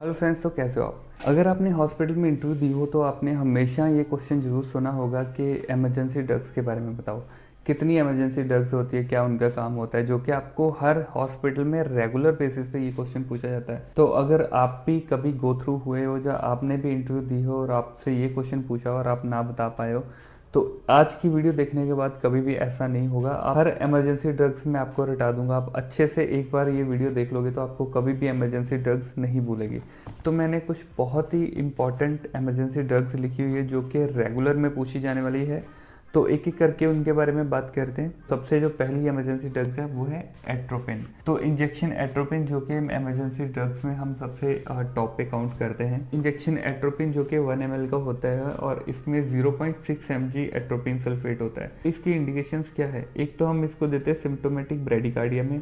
Hello friends, तो कैसे हो आप। अगर आपने हॉस्पिटल में इंटरव्यू दी हो तो आपने हमेशा ये क्वेश्चन ज़रूर सुना होगा कि इमरजेंसी ड्रग्स के बारे में बताओ। कितनी इमरजेंसी ड्रग्स होती है, क्या उनका काम होता है, जो कि आपको हर हॉस्पिटल में रेगुलर बेसिस पे ये क्वेश्चन पूछा जाता है। तो अगर आप भी कभी गो थ्रू हुए हो या आपने भी इंटरव्यू दी हो और आपसे ये क्वेश्चन पूछा और आप ना बता पाए हो, तो आज की वीडियो देखने के बाद कभी भी ऐसा नहीं होगा। हर इमरजेंसी ड्रग्स मैं आपको रटा दूंगा। आप अच्छे से एक बार ये वीडियो देख लोगे तो आपको कभी भी इमरजेंसी ड्रग्स नहीं भूलेगी। तो मैंने कुछ बहुत ही इंपॉर्टेंट इमरजेंसी ड्रग्स लिखी हुई है जो कि रेगुलर में पूछी जाने वाली है। तो एक एक करके उनके बारे में बात करते हैं। सबसे जो पहली इमरजेंसी ड्रग्स है वो है एट्रोपिन। तो इंजेक्शन एट्रोपिन जो कि इमरजेंसी ड्रग्स में हम सबसे टॉप पे काउंट करते हैं। इंजेक्शन एट्रोपिन जो कि 1 ml का होता है और इसमें 0.6 mg एट्रोपिन सल्फेट होता है। इसकी इंडिकेशंस क्या है? एक तो हम इसको देते हैं सिम्टोमेटिक ब्रेडिकार्डिया में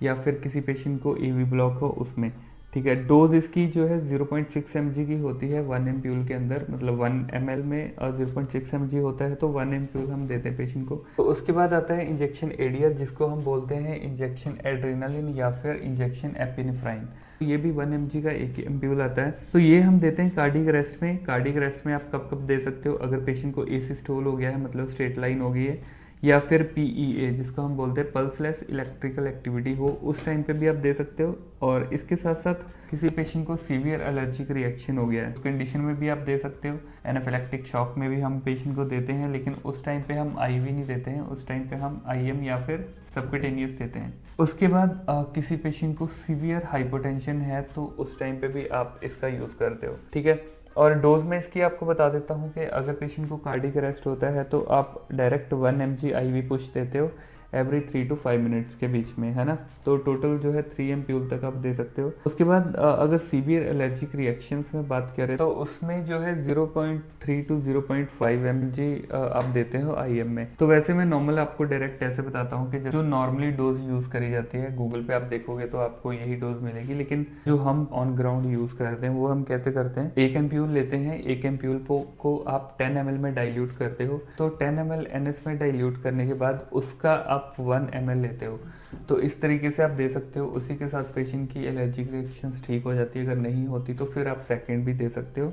या फिर किसी पेशेंट को एवी ब्लॉक हो उसमें। ठीक है, डोज इसकी जो है 0.6 mg की होती है 1 एम्प्यूल के अंदर, मतलब 1 ml में 0.6 mg होता है तो 1 एम्प्यूल हम देते हैं पेशेंट को। तो उसके बाद आता है इंजेक्शन एडियर, जिसको हम बोलते हैं इंजेक्शन एड्रेनालिन या फिर इंजेक्शन एपिनेफ्राइन। ये भी 1 mg का एक एम्प्यूल आता है। तो ये हम देते हैं कार्डिक अरेस्ट में। कार्डिक अरेस्ट में आप कब कब दे सकते हो? अगर पेशेंट को एसिस्टोल हो गया है, मतलब स्ट्रेट लाइन हो गई है, या फिर पीईए जिसको हम बोलते हैं पल्सलेस इलेक्ट्रिकल एक्टिविटी हो, उस टाइम पे भी आप दे सकते हो। और इसके साथ साथ किसी पेशेंट को सीवियर एलर्जिक रिएक्शन हो गया है उस कंडीशन में भी आप दे सकते हो। एनाफिलैक्टिक शॉक में भी हम पेशेंट को देते हैं, लेकिन उस टाइम पे हम आईवी नहीं देते हैं, उस टाइम पे हम आईएम या फिर सबक्यूटेनियस देते हैं। उसके बाद किसी पेशेंट को सीवियर हाइपोटेंशन है तो उस टाइम पे भी आप इसका यूज़ करते हो। ठीक है, और डोज में इसकी आपको बता देता हूँ कि अगर पेशेंट को कार्डिक अरेस्ट होता है तो आप डायरेक्ट 1 mg आईवी पुश देते हो एवरी 3 to 5 मिनट्स के बीच में, है ना। तो टोटल जो है 3 एम्प्यूल तक आप दे सकते हो। उसके बाद अगर सीवियर एलर्जिक रिएक्शंस में बात करें तो उसमें जो है 0.3 to 0.5 mg आप देते हो आईएम में। तो वैसे मैं नॉर्मल आपको डायरेक्ट ऐसे बताता हूँ कि जो नॉर्मली डोज यूज़ करी जाती है, गूगल पे आप देखोगे तो आपको यही डोज मिलेगी, लेकिन जो हम ऑन ग्राउंड यूज़ करते हैं वो हम कैसे करते हैं। 1 एम्प्यूल लेते हैं, 1 एम्प्यूल को आप 10 ml में डाइल्यूट करते हो। तो 10 ml NS में डाइल्यूट करने के बाद उसका आप 1 ml लेते हो। तो इस तरीके से आप दे सकते हो। उसी के साथ पेशेंट की एलर्जिक रिएक्शंस ठीक हो जाती है। अगर नहीं होती तो फिर आप सेकेंड भी दे सकते हो।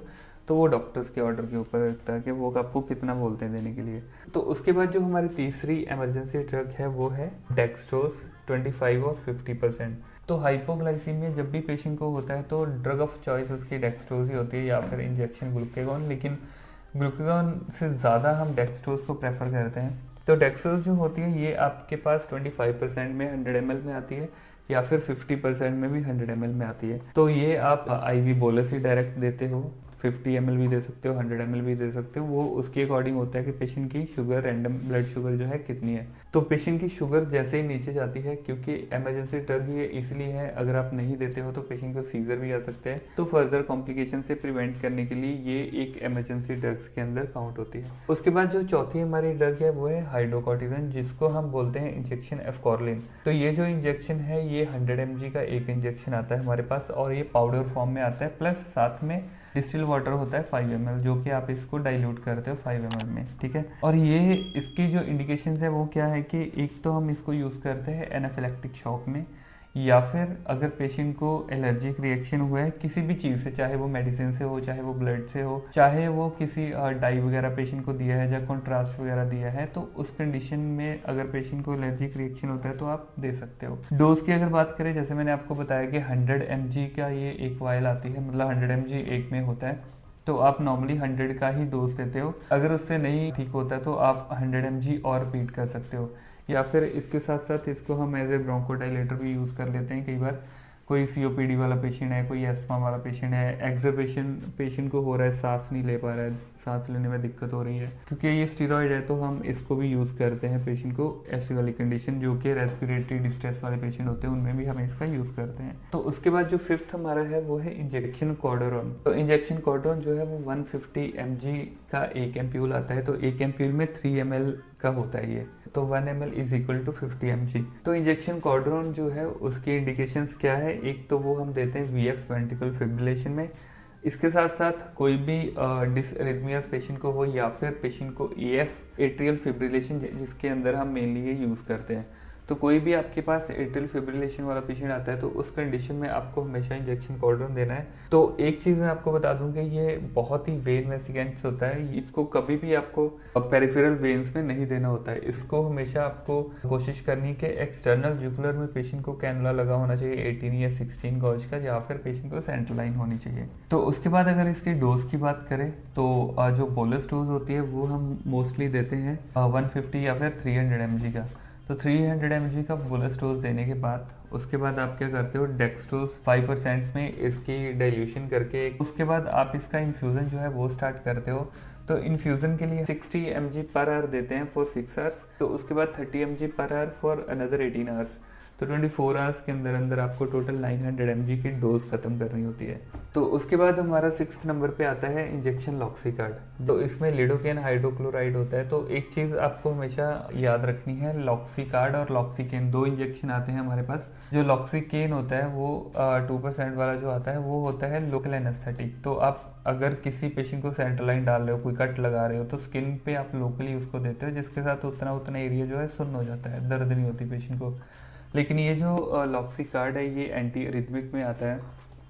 तो वो डॉक्टर्स के ऑर्डर के ऊपर रहता है कि वो आपको कितना बोलते हैं देने के लिए। तो उसके बाद जो हमारी तीसरी इमरजेंसी ड्रग है वो है डेक्सट्रोज 25 और 50%। तो हाइपोग्लाइसीमिया जब भी पेशेंट को होता है तो ड्रग ऑफ चॉइस उसकी डेक्सट्रोज ही होती है या फिर इंजेक्शन ग्लूकेगॉन, लेकिन ग्लूकेगॉन से ज़्यादा हम डेक्सट्रोज को प्रेफर करते हैं। तो डेक्सट्रोज जो होती है ये आपके पास 25% में 100 ml में आती है या फिर 50% में भी 100 ml में आती है। तो ये आप आईवी बोलस ही डायरेक्ट देते हो। 50 ml भी दे सकते हो, 100 ml भी दे सकते हो। वो उसके अकॉर्डिंग होता है कि पेशेंट की शुगर, रैंडम ब्लड शुगर जो है कितनी है। तो पेशेंट की शुगर जैसे ही नीचे जाती है, क्योंकि इमरजेंसी ड्रग ये इसलिए है, अगर आप नहीं देते हो तो पेशेंट को सीजर भी आ सकते हैं। तो फर्दर कॉम्प्लिकेशन से प्रिवेंट करने के लिए ये एक इमरजेंसी ड्रग्स के अंदर काउंट होती है। उसके बाद जो चौथी हमारी ड्रग है वो है हाइड्रोकॉर्टिजन, जिसको हम बोलते हैं इंजेक्शन एफकॉर्लिन। तो ये जो इंजेक्शन है ये 100 mg का एक इंजेक्शन आता है हमारे पास, और ये पाउडर फॉर्म में आता है, प्लस साथ में डिस्टिल वाटर होता है 5 ml, जो कि आप इसको डाइल्यूट करते हो 5 ml में। ठीक है, और ये इसकी जो इंडिकेशंस है वो क्या है कि एक तो हम इसको यूज़ करते हैं एनाफिलैक्टिक शॉक में, या फिर अगर पेशेंट को एलर्जिक रिएक्शन हुआ है किसी भी चीज़ से, चाहे वो मेडिसिन से हो, चाहे वो ब्लड से हो, चाहे वो किसी डाई वगैरह पेशेंट को दिया है या कॉन्ट्रास्ट वगैरह दिया है, तो उस कंडीशन में अगर पेशेंट को एलर्जिक रिएक्शन होता है तो आप दे सकते हो। डोज की अगर बात करें, जैसे मैंने आपको बताया कि 100 mg का ये एक वायल आती है, मतलब 100 mg एक में होता है। तो आप नॉर्मली 100 का ही डोज देते हो। अगर उससे नहीं ठीक होता तो आप 100 mg और रिपीट कर सकते हो, या फिर इसके साथ साथ इसको हम एज ए ब्रोंकोडाइलेटर भी यूज़ कर लेते हैं। कई बार कोई सीओपीडी वाला पेशेंट है, कोई एस्मा वाला पेशेंट है, एक्सर्बेशन पेशेंट को हो रहा है, सांस नहीं ले पा रहा है, सांस लेने में दिक्कत हो रही है, क्योंकि ये स्टीरॉयड है, तो हम इसको भी यूज़ करते हैं पेशेंट को ऐसी वाली कंडीशन, जो कि रेस्पिरेटरी डिस्ट्रेस वाले पेशेंट होते हैं उनमें भी हम इसका यूज़ करते हैं। तो उसके बाद जो फिफ्थ हमारा है वो है इंजेक्शन कॉर्डोरॉन। तो इंजेक्शन कॉर्डोरॉन जो है वो 150 mg का एक एम्प्यूल आता है। तो एक एम्प्यूल में 3 ml का होता है ये, तो 1 ml is equal to 50 mg। तो इंजेक्शन कॉर्डोरॉन जो है उसकी इंडिकेशंस क्या है? एक तो वो हम देते हैं वीएफ वेंट्रिकल फिब्रिलेशन में। इसके साथ साथ कोई भी डिसरिथमियास पेशेंट को हो, या फिर पेशेंट को ईएफ एट्रियल फिब्रिलेशन, जिसके अंदर हम मेनली ये यूज़ करते हैं। तो कोई भी आपके पास एट्रियल फिब्रिलेशन वाला पेशेंट आता है तो उस कंडीशन में आपको हमेशा इंजेक्शन कॉर्डन देना है। तो एक चीज़ मैं आपको बता दूं कि ये बहुत ही वेन वेसिकेंट्स होता है, इसको कभी भी आपको पेरिफेरल वेन्स में नहीं देना होता है। इसको हमेशा आपको कोशिश करनी है कि एक्सटर्नल जुगुलर में पेशेंट को कैनुला लगा होना चाहिए 18 या 16 गॉज का, या फिर पेशेंट को सेंट्रल लाइन होनी चाहिए। तो उसके बाद अगर इसके डोज की बात करें तो जो बोलस डोज होती है वो हम मोस्टली देते हैं 150 या फिर 300 mg का। तो 300 mg का बोलस डोज देने के बाद उसके बाद आप क्या करते हो, डेक्सट्रोज 5% में इसकी डाइल्यूशन करके उसके बाद आप इसका इन्फ्यूज़न जो है वो स्टार्ट करते हो। तो इन्फ्यूज़न के लिए 60 mg पर आवर देते हैं फॉर 6 आवर्स। तो उसके बाद 30 mg per hour for another 18 hours. तो 24 आवर्स के अंदर अंदर आपको टोटल 900 mg की डोज खत्म करनी होती है। तो उसके बाद हमारा 6th नंबर पे आता है इंजेक्शन लॉक्सिकार्ड। तो इसमें लिडोकेन हाइड्रोक्लोराइड होता है। तो एक चीज़ आपको हमेशा याद रखनी है, लॉक्सिकार्ड और लॉक्सिकेन 2 इंजेक्शन आते हैं हमारे पास। जो लॉक्सिकेन होता है वो 2% वाला जो आता है वो होता है लोकल एनेस्थेटिक। तो आप अगर किसी पेशेंट को सेंट्रलाइन डाल रहे हो, कोई कट लगा रहे हो, तो स्किन पे आप लोकली उसको देते हो, जिसके साथ उतना एरिया जो है सुन्न हो जाता है, दर्द नहीं होती पेशेंट को। लेकिन ये जो लॉक्सिकार्ड है ये एंटी रिथमिक में आता है।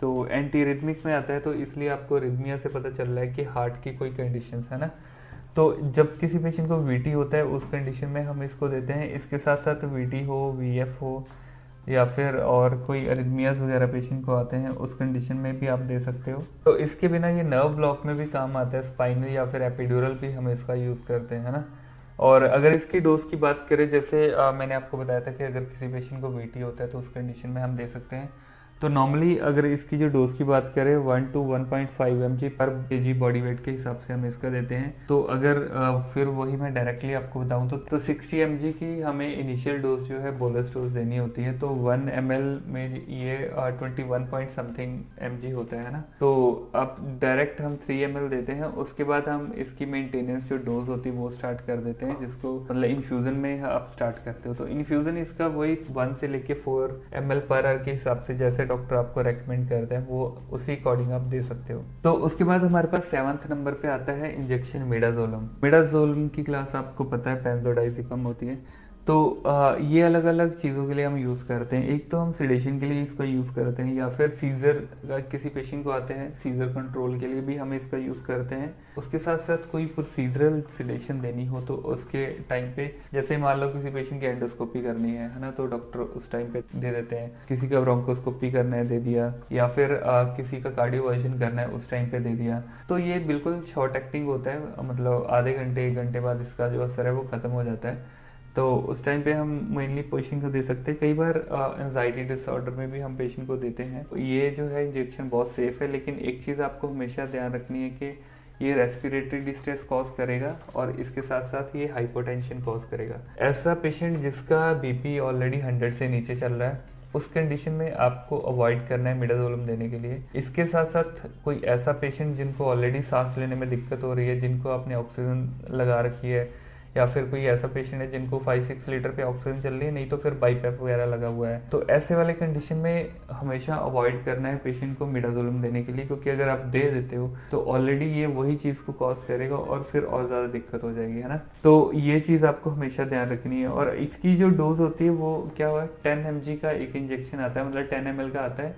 तो एंटी रिथमिक में आता है तो इसलिए आपको रिथमिया से पता चल रहा है कि हार्ट की कोई कंडीशंस है ना। तो जब किसी पेशेंट को वीटी होता है उस कंडीशन में हम इसको देते हैं। इसके साथ साथ वीटी हो, वीएफ हो, या फिर और कोई अरिथमियाज वगैरह पेशेंट को आते हैं उस कंडीशन में भी आप दे सकते हो। तो इसके बिना ये नर्व ब्लॉक में भी काम आता है, स्पाइनल या फिर एपिड्यूरल भी हम इसका यूज़ करते हैं, है ना। और अगर इसकी डोज की बात करें, जैसे मैंने आपको बताया था कि अगर किसी पेशेंट को वीटी होता है तो उस कंडीशन में हम दे सकते हैं। तो नॉर्मली अगर इसकी जो डोज की बात करें 1 to 1.5 mg पर kg बॉडी वेट के हिसाब से हम इसका देते हैं। तो अगर फिर वही मैं डायरेक्टली आपको बताऊं तो 60 mg की हमें इनिशियल डोज जो है बोलस डोज देनी होती है। तो 1 ml में ये 21 पॉइंट समथिंग mg होता है ना। तो अब डायरेक्ट हम 3 ml देते हैं। उसके बाद हम इसकी मेंटेनेंस जो डोज होती है वो स्टार्ट कर देते हैं, जिसको मतलब इन्फ्यूज़न में आप स्टार्ट करते हो। तो इन्फ्यूज़न इसका वही 1 से लेके 4 ml पर आवर के हिसाब से जैसे डॉक्टर आपको रेकमेंड करते हैं वो उसी अकॉर्डिंग आप दे सकते हो। तो उसके बाद हमारे पास 7th नंबर पे आता है इंजेक्शन मिडाजोलम। मिडाजोलम की क्लास आपको पता है बेंजोडाइजिपम होती है। तो ये अलग अलग चीज़ों के लिए हम यूज़ करते हैं। एक तो हम सिडेशन के लिए इसका यूज़ करते हैं, या फिर सीजर किसी पेशेंट को आते हैं सीजर कंट्रोल के लिए भी हम इसका यूज़ करते हैं। उसके साथ साथ कोई प्रोसीजरल सिडेशन देनी हो तो उसके टाइम पे, जैसे मान लो किसी पेशेंट की एंडोस्कोपी करनी है ना, तो डॉक्टर उस टाइम पे दे देते हैं। किसी का ब्रोंकोस्कोपी करना है दे दिया, या फिर किसी का कार्डियोवर्जन करना है उस टाइम पे दे दिया। तो ये बिल्कुल शॉर्ट एक्टिंग होता है, मतलब आधे घंटे 1 घंटे बाद इसका जो असर है वो ख़त्म हो जाता है। तो उस टाइम पे हम मेनली पेशेंट को दे सकते हैं। कई बार एंजाइटी डिसऑर्डर में भी हम पेशेंट को देते हैं। तो ये जो है इंजेक्शन बहुत सेफ है, लेकिन एक चीज़ आपको हमेशा ध्यान रखनी है कि ये रेस्पिरेटरी डिस्ट्रेस कॉज करेगा और इसके साथ साथ ये हाइपोटेंशन कॉज करेगा। ऐसा पेशेंट जिसका बीपी ऑलरेडी 100 से नीचे चल रहा है उस कंडीशन में आपको अवॉइड करना है मिडाजोलम देने के लिए। इसके साथ साथ कोई ऐसा पेशेंट जिनको ऑलरेडी सांस लेने में दिक्कत हो रही है, जिनको आपने ऑक्सीजन लगा रखी है, या फिर कोई ऐसा पेशेंट है जिनको 5-6 लीटर पे ऑक्सीजन चल रही है, नहीं तो फिर बाईपैप वगैरह लगा हुआ है, तो ऐसे वाले कंडीशन में हमेशा अवॉइड करना है पेशेंट को मिडाजोलम देने के लिए, क्योंकि अगर आप दे देते हो तो ऑलरेडी ये वही चीज़ को कॉज करेगा और फिर और ज़्यादा दिक्कत हो जाएगी, है ना। तो ये चीज़ आपको हमेशा ध्यान रखनी है। और इसकी जो डोज होती है वो क्या हुआ, 10 mg का एक इंजेक्शन आता है, मतलब 10 ml का आता है।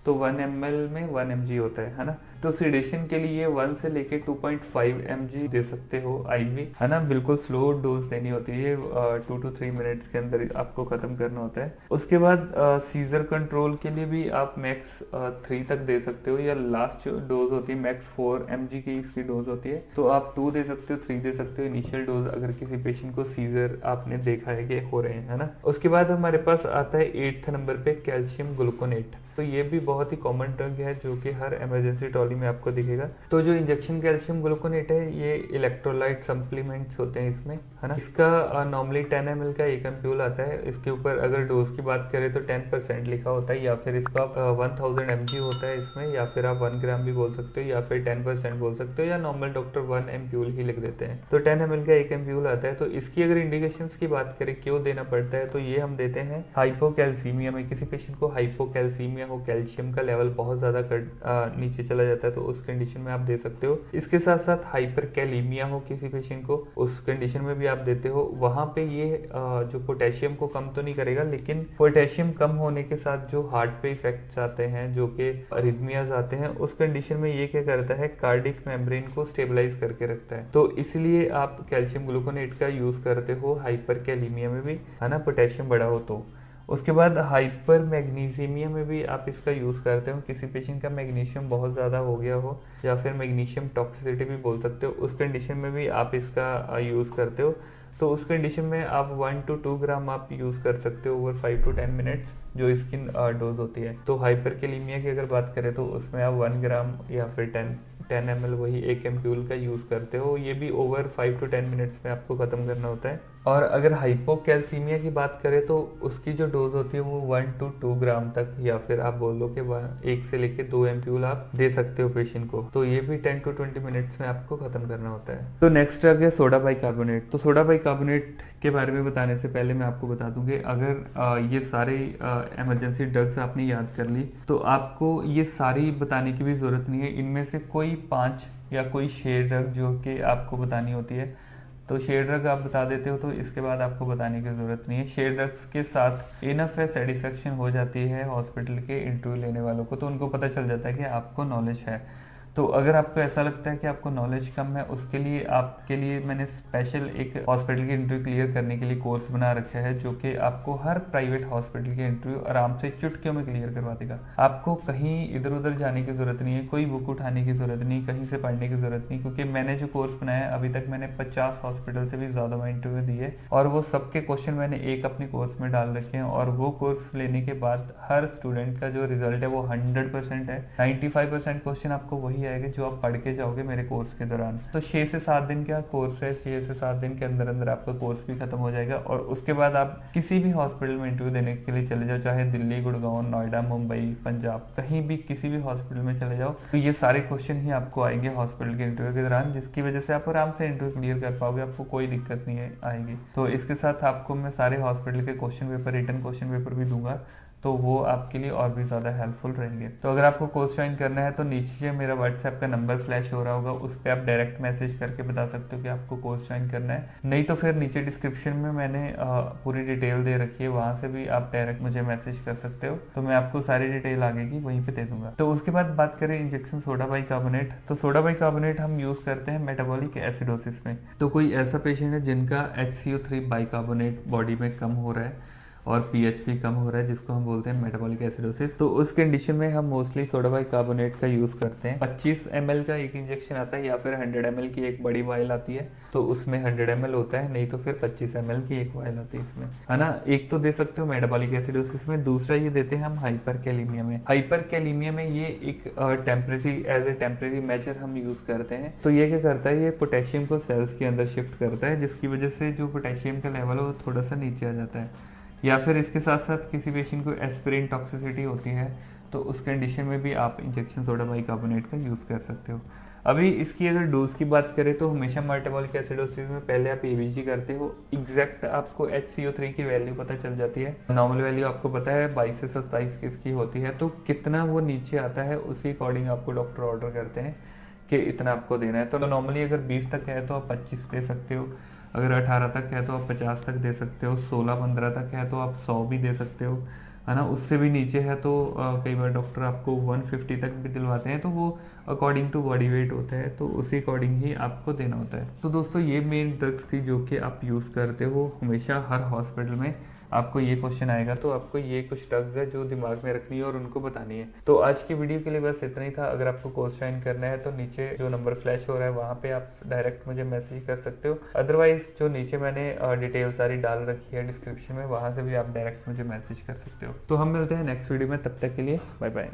तो 1 ml में 1 mg होता है ना। तो सिडेशन के लिए 1 से लेके 2.5 mg दे सकते हो IV, है ना। बिल्कुल स्लो डोज देनी होती है, 2 to 3 मिनट्स के अंदर आपको खत्म करना होता है। उसके बाद सीजर कंट्रोल के लिए भी आप मैक्स 3 तक दे सकते हो, या लास्ट जो डोज होती है मैक्स 4 mg की इसकी डोज होती है। तो आप 2 दे सकते हो, 3 दे सकते हो इनिशियल डोज, अगर किसी पेशेंट को सीजर आपने देखा है कि हो रहे हैं, है ना। उसके बाद हमारे पास आता है 8th नंबर पे कैल्शियम ग्लूकोनेट। तो ये भी बहुत ही कॉमन ड्रग है जो कि हर इमरजेंसी ट्रॉली में आपको दिखेगा। तो जो इंजेक्शन कैल्शियम ग्लूकोनेट है ये इलेक्ट्रोलाइट सप्लीमेंट्स होते हैं इसमें, है ना। इसका नॉर्मली 10 ml का एक एम्प्यूल आता है। इसके ऊपर अगर डोज की बात करें तो 10% लिखा होता है, या फिर इसका 1000 mg होता है इसमें, या फिर आप 1 ग्राम भी बोल सकते हो, या फिर 10% बोल सकते हो, या नॉर्मल डॉक्टर 1 एम्प्यूल ही लिख देते हैं। तो 10 ml का एक एम्प्यूल आता है। तो इसकी अगर इंडिकेशंस की बात करें क्यों देना पड़ता है, तो ये हम देते हैं हाइपोकैल्सीमिया में। किसी पेशेंट को हाइपोकैल्सीमिया एनीमिया हो, कैल्शियम का लेवल बहुत ज़्यादा नीचे चला जाता है, तो उस कंडीशन में आप दे सकते हो। इसके साथ साथ हाइपर कैलीमिया हो किसी पेशेंट को, उस कंडीशन में भी आप देते हो। वहाँ पे ये जो पोटेशियम को कम तो नहीं करेगा, लेकिन पोटेशियम कम होने के साथ जो हार्ट पे इफेक्ट्स आते हैं, जो कि अरिथमियाज आते हैं, उस कंडीशन में ये क्या करता है, कार्डिक मेम्ब्रेन को स्टेबलाइज करके रखता है। तो इसलिए आप कैल्शियम ग्लूकोनेट का यूज करते हो हाइपर कैलीमिया में भी, है ना, पोटेशियम बड़ा हो तो। उसके बाद हाइपर मैग्नीशियमिया में भी आप इसका यूज़ करते हो। किसी पेशेंट का मैग्नीशियम बहुत ज़्यादा हो गया हो, या फिर मैग्नीशियम टॉक्सिसिटी भी बोल सकते हो, उस कंडीशन में भी आप इसका यूज़ करते हो। तो उस कंडीशन में आप 1 to 2 ग्राम आप यूज़ कर सकते हो ओवर 5 to 10 मिनट्स, जो इसकी डोज होती है। तो हाइपरकेलीमिया की अगर बात करें तो उसमें आप 1 ग्राम या फिर 10 ml, वही 1 एम्प्यूल का यूज़ करते हो। ये भी ओवर 5 to 10 मिनट्स में आपको ख़त्म करना होता है। और अगर हाइपोकैल्सीमिया की बात करें तो उसकी जो डोज होती है वो 1 to 2 ग्राम तक, या फिर आप बोल लो कि 1 से लेके 2 एम्प्यूल आप दे सकते हो पेशेंट को। तो ये भी 10 to 20 मिनट्स में आपको ख़त्म करना होता है। तो नेक्स्ट आ गया सोडा बाइकार्बोनेट। तो सोडा बाइकार्बोनेट के बारे में बताने से पहले मैं आपको बता दूं कि अगर ये सारे इमरजेंसी ड्रग्स आपने याद कर ली, तो आपको ये सारी बताने की भी ज़रूरत नहीं है। इनमें से कोई 5 या कोई 6 ड्रग जो कि आपको बतानी होती है, तो शेयर ड्रग आप बता देते हो, तो इसके बाद आपको बताने की ज़रूरत नहीं है। शेयर ड्रग्स के साथ इनफ है सेटिस्फेक्शन हो जाती है हॉस्पिटल के इंटरव्यू लेने वालों को, तो उनको पता चल जाता है कि आपको नॉलेज है। तो अगर आपको ऐसा लगता है कि आपको नॉलेज कम है, उसके लिए आपके लिए मैंने स्पेशल एक हॉस्पिटल की इंटरव्यू क्लियर करने के लिए कोर्स बना रखा है, जो कि आपको हर प्राइवेट हॉस्पिटल के इंटरव्यू आराम से चुटकियों में क्लियर करवा देगा। आपको कहीं इधर उधर जाने की ज़रूरत नहीं है, कोई बुक उठाने की ज़रूरत नहीं, कहीं से पढ़ने की ज़रूरत नहीं, क्योंकि मैंने जो कोर्स बनाया अभी तक मैंने 50 हॉस्पिटल से भी ज़्यादा में इंटरव्यू दिए, और वो सबके क्वेश्चन मैंने एक अपने कोर्स में डाल रखे हैं। और वो कोर्स लेने के बाद हर स्टूडेंट का जो रिजल्ट है वो 100% है। 95% क्वेश्चन आपको वही आएगा जो आप पढ़ के जाओगे मेरे कोर्स के दौरान। तो 6 से 7 दिन का कोर्स है, 6 से 7 दिन के अंदर अंदर आपका कोर्स भी खत्म हो जाएगा, और उसके बाद आप किसी भी हॉस्पिटल में इंटरव्यू देने के लिए चले जाओ, चाहे दिल्ली, गुड़गांव, नोएडा, मुंबई, पंजाब, कहीं भी किसी भी हॉस्पिटल में चले जाओ, तो ये सारे क्वेश्चन ही आपको आएंगे हॉस्पिटल के इंटरव्यू के दौरान, जिसकी वजह से आप आराम से इंटरव्यू क्लियर कर पाओगे, आपको कोई दिक्कत नहीं आएगी। तो इसके साथ आपको मैं सारे हॉस्पिटल के question paper, written question paper भी दूंगा, तो वो आपके लिए और भी ज़्यादा हेल्पफुल रहेंगे। तो अगर आपको कोर्स ज्वाइन करना है तो नीचे मेरा व्हाट्सएप का नंबर फ्लैश हो रहा होगा, उस पर आप डायरेक्ट मैसेज करके बता सकते हो कि आपको कोर्स ज्वाइन करना है। नहीं तो फिर नीचे डिस्क्रिप्शन में मैंने पूरी डिटेल दे रखी है, वहाँ से भी आप डायरेक्ट मुझे मैसेज कर सकते हो, तो मैं आपको सारी डिटेल आगे की वहीं पर दे दूंगा। तो उसके बाद बात करें इंजेक्शन सोडा बाइकार्बोनेट। तो सोडा बाइकार्बोनेट हम यूज़ करते हैं मेटाबॉलिक एसिडोसिस में। तो कोई ऐसा पेशेंट है जिनका HCO3 बाइकार्बोनेट बॉडी में कम हो रहा है और पीएच भी कम हो रहा है, जिसको हम बोलते हैं मेटाबॉलिक एसिडोसिस, तो उस कंडीशन में हम मोस्टली सोडा बाइकार्बोनेट का यूज़ करते हैं। 25 ml का एक इंजेक्शन आता है, या फिर 100 ml की एक बड़ी वायल आती है, तो उसमें 100 ml होता है, नहीं तो फिर 25 ml की एक वायल आती है इसमें, है ना। एक तो दे सकते हो मेटाबॉलिक एसिडोसिस में, दूसरा ये देते हैं हम हाइपर कैलीमिया में। हाइपर कैलीमिया में ये एक एज ए टेम्परेरी मेजर हम यूज़ करते हैं। तो ये क्या करता है, ये पोटेशियम को सेल्स के अंदर शिफ्ट करता है, जिसकी वजह से जो पोटेशियम का लेवल है वो थोड़ा सा नीचे आ जाता है। या फिर इसके साथ साथ किसी पेशेंट को एस्पिरिन टॉक्सिसिटी होती है, तो उस कंडीशन में भी आप इंजेक्शन सोडा बाइकार्बोनेट का यूज़ कर सकते हो। अभी इसकी अगर डोज की बात करें तो हमेशा मेटाबॉलिक एसिडोसिस में पहले आप एबीजी करते हो, एग्जैक्ट आपको HCO3 की वैल्यू पता चल जाती है। नॉर्मल वैल्यू आपको पता है 22 से 27 किसकी होती है, तो कितना वो नीचे आता है उसी अकॉर्डिंग आपको डॉक्टर ऑर्डर करते हैं कि इतना आपको देना है। तो नॉर्मली अगर 20 तक है तो आप 25 दे सकते हो, अगर 18 तक है तो आप 50 तक दे सकते हो, 16-15 तक है तो आप 100 भी दे सकते हो, है ना। उससे भी नीचे है तो कई बार डॉक्टर आपको 150 तक भी दिलवाते हैं, तो वो अकॉर्डिंग टू बॉडी वेट होता है, तो उसी अकॉर्डिंग ही आपको देना होता है। तो दोस्तों ये मेन ड्रग्स थी जो कि आप यूज़ करते हो हमेशा हर हॉस्पिटल में। आपको ये क्वेश्चन आएगा तो आपको ये कुछ ड्रग्स है जो दिमाग में रखनी है और उनको बतानी है। तो आज की वीडियो के लिए बस इतना ही था। अगर आपको कोर्स ज्वाइन करना है तो नीचे जो नंबर फ्लैश हो रहा है वहाँ पे आप डायरेक्ट मुझे मैसेज कर सकते हो, अदरवाइज जो नीचे मैंने डिटेल सारी डाल रखी है डिस्क्रिप्शन में, वहाँ से भी आप डायरेक्ट मुझे मैसेज कर सकते हो। तो हम मिलते हैं नेक्स्ट वीडियो में, तब तक के लिए बाय बाय।